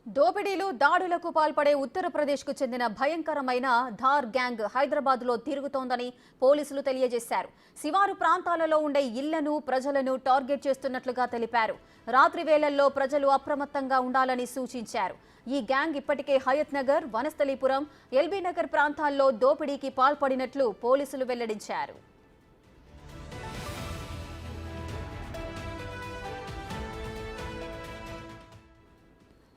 దోపిడీలు దాడులకు పాల్పడే ఉత్తరప్రదేశ్కు చెందిన భయంకరమైన ధార్ గ్యాంగ్ హైదరాబాద్లో తిరుగుతోందని పోలీసులు తెలియజేశారు. శివారు ప్రాంతాలలో ఉండే ఇళ్లను ప్రజలను టార్గెట్ చేస్తున్నట్లుగా తెలిపారు. రాత్రి వేళల్లో ప్రజలు అప్రమత్తంగా ఉండాలని సూచించారు. ఈ గ్యాంగ్ ఇప్పటికే హయత్ నగర్, వనస్థలీపురం, ఎల్బీ నగర్ ప్రాంతాల్లో దోపిడీకి పాల్పడినట్లు పోలీసులు వెల్లడించారు.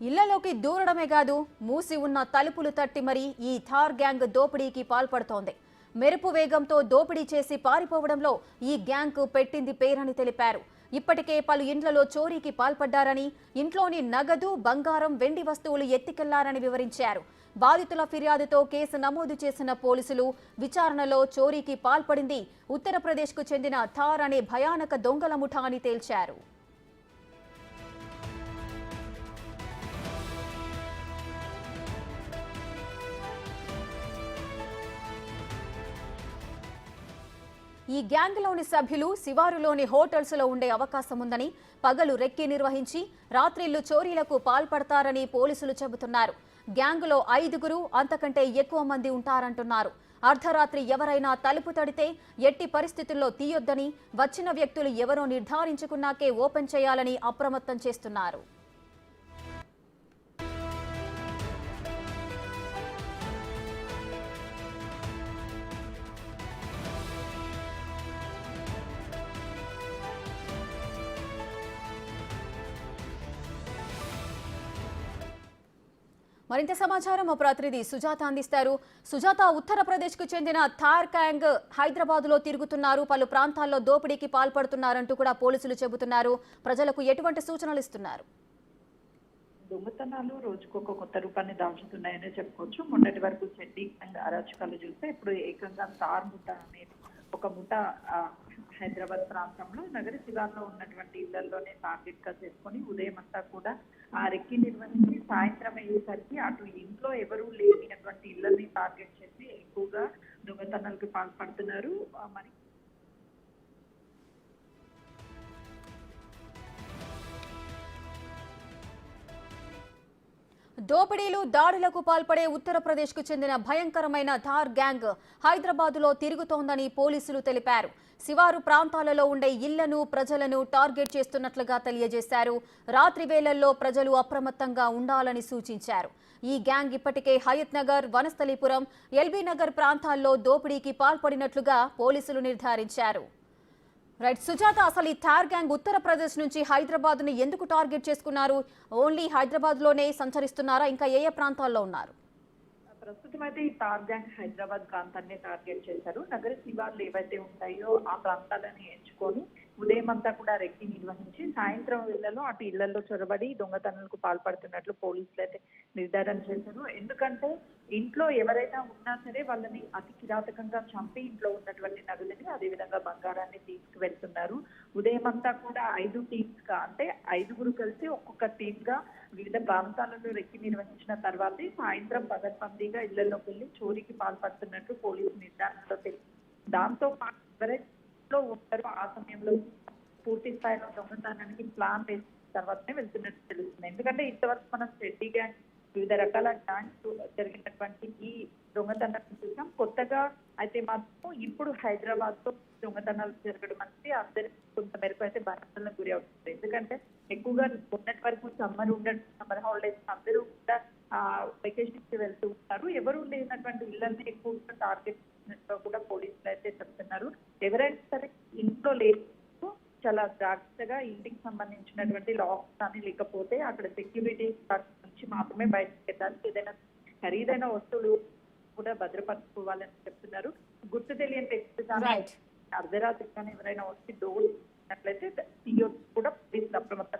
ఇళ్లలోకి దూరడమే కాదు, మూసి ఉన్న తలుపులు తట్టి మరీ ఈ థార్ గ్యాంగ్ దోపిడీకి పాల్పడుతోంది. మెరుపు వేగంతో దోపిడీ చేసి పారిపోవడంలో ఈ గ్యాంగ్ పెట్టింది పేరని తెలిపారు. ఇప్పటికే పలు ఇండ్లలో చోరీకి పాల్పడ్డారని, ఇంట్లోని నగదు, బంగారం, వెండి వస్తువులు ఎత్తికెళ్లారని వివరించారు. బాధితుల ఫిర్యాదుతో కేసు నమోదు చేసిన పోలీసులు విచారణలో చోరీకి పాల్పడింది ఉత్తరప్రదేశ్కు చెందిన థార్ అనే భయానక దొంగల ముఠా అని తేల్చారు. ఈ గ్యాంగ్లోని సభ్యులు శివారులోని హోటల్స్లో ఉండే అవకాశం ఉందని, పగలు రెక్కి నిర్వహించి రాత్రిళ్లు చోరీలకు పాల్పడతారని పోలీసులు చెబుతున్నారు. గ్యాంగులో 5గురు అంతకంటే ఎక్కువ మంది ఉంటారంటున్నారు. అర్ధరాత్రి ఎవరైనా తలుపు తడితే ఎట్టి పరిస్థితుల్లో తీయొద్దని, వచ్చిన వ్యక్తులు ఎవరో నిర్ధారించుకున్నాకే ఓపెన్ చేయాలని అప్రమత్తం చేస్తున్నారు. మరింత సమాచారం మా ప్రతినిధి సుజాత అందిస్తారు. సుజాత, ఉత్తరప్రదేశ్కు చెందిన థార్ గ్యాంగ్ హైదరాబాద్లో తిరుగుతున్నారు, పలు ప్రాంతాల్లో దోపిడీకి పాల్పడుతున్నారంటూ కూడా పోలీసులు చెబుతున్నారు. ప్రజలకు ఎటువంటి సూచనలు ఇస్తున్నారు? దొంగతనాలు రోజుకొక కొత్త రూపాన్ని దాల్చుతున్నాయనే చెప్పుకోవచ్చు. మొన్నటి వరకు చెడ్డీ అండ్ అరాచకాలు చూస్తే ఇప్పుడు ఏకంగా తార్ ముఠా అనేది ఒక ముఠా హైదరాబాద్ ప్రాంతంలో నగర శివార్లో ఉన్నటువంటి ఇళ్లలోనే టార్గెట్ గా చేసుకొని ఉదయం అంతా కూడా ఆ రెక్కి నిర్వహించి సాయంత్రం అయ్యేసరికి అటు ఇంట్లో ఎవరూ లేనిటువంటి ఇళ్లని టార్గెట్ చేసి ఎక్కువగా దొంగతనాలకు పాల్పడుతున్నారు. మరి దోపిడీలు దాడులకు పాల్పడే ఉత్తరప్రదేశ్కు చెందిన భయంకరమైన థార్ గ్యాంగ్ హైదరాబాద్లో తిరుగుతోందని పోలీసులు తెలిపారు. శివారు ప్రాంతాలలో ఉండే ఇళ్లను ప్రజలను టార్గెట్ చేస్తున్నట్లుగా తెలియజేశారు. రాత్రి వేళల్లో ప్రజలు అప్రమత్తంగా ఉండాలని సూచించారు. ఈ గ్యాంగ్ ఇప్పటికే హయత్ నగర్, వనస్థలీపురం, ఎల్బీ నగర్ ప్రాంతాల్లో దోపిడీకి పాల్పడినట్లుగా పోలీసులు నిర్ధారించారు. రైట్ సుజాత, అసలు ఈ థార్ గ్యాంగ్ ఉత్తరప్రదేశ్ నుంచి హైదరాబాద్ ని ఎందుకు టార్గెట్ చేసుకున్నారు? ఓన్లీ హైదరాబాద్ లోనే సంచరిస్తున్నారా? ఇంకా ఏ ఏ ప్రాంతాల్లో ఉన్నారు? ప్రస్తుతం అయితే ఈ థార్ గ్యాంగ్ హైదరాబాద్ ప్రాంతాన్ని టార్గెట్ చేశారు. నగర శివార్లు ఏవైతే ఉంటాయో ఆ ప్రాంతాలని ఎంచుకొని ఉదయం అంతా కూడా రెక్కి నిర్వహించి సాయంత్రం వేళలో అటు ఇళ్లలో చొరబడి దొంగతనాలకు పాల్పడుతున్నట్లు పోలీసులు అయితే నిర్ధారణ చేశారు. ఎందుకంటే ఇంట్లో ఎవరైనా ఉన్నా సరే వాళ్ళని అతి కిరాతకంగా చంపి ఇంట్లో ఉన్నటువంటి నగదుని, అదేవిధంగా బంగారాన్ని తీసుకువెళ్తున్నారు. ఉదయం అంతా కూడా 5 టీమ్స్ గా, అంటే 5గురు కలిసి ఒక్కొక్క టీమ్ గా వివిధ ప్రాంతాలలో రెక్కి నిర్వహించిన తర్వాతే సాయంత్రం పగడ్బందీగా ఇళ్లలోకి వెళ్లి చోరీకి పాల్పడుతున్నట్లు పోలీసు నిర్ధారణలో తెలిసింది. దాంతో పాటు ఎవరైతే ఉంటారో ఆ సమయంలో పూర్తి స్థాయిలో దొంగతనానికి ప్లాన్ వేసిన తర్వాతనే వెళ్తున్నట్టు తెలుస్తుంది. ఎందుకంటే ఇంతవరకు మనం చెడ్డీ గ్యాంగ్, వివిధ రకాల గ్యాంగ్స్ జరిగినటువంటి ఈ దొంగతనాన్ని చూసాం. కొత్తగా అయితే మాత్రం ఇప్పుడు హైదరాబాద్ తో దొంగతనాలు జరగడం అనేది అందరికి కొంత మేరకు అయితే భయాందోళనకు గురి అవుతుంది. ఎందుకంటే ఎక్కువగా మొన్నటి వరకు సమ్మర్ హాలిడేస్ అందరూ కూడా వెకేషన్ కి వెళ్తూ ఉంటారు. ఎవరు లేనటువంటి ఇళ్లని ఎక్కువగా టార్గెట్ కూడా పోలీసులు అయితే చెప్తున్నారు. ఎవరైనా సరే ఇంట్లో లేదు చాలా జాగ్రత్తగా ఇంటికి సంబంధించినటువంటి లాక్స్ కానీ లేకపోతే అక్కడ సెక్యూరిటీ నుంచి మాత్రమే బయటకు వెళ్ళాలి. ఏదైనా ఖరీదైన వస్తువులు కూడా భద్రపరచుకోవాలని చెప్తున్నారు. గుర్తు తెలియని వ్యక్తి కానీ అర్ధరాత్రి కానీ ఎవరైనా వచ్చి డోర్ కూడా పోలీసులు అప్రమత్తం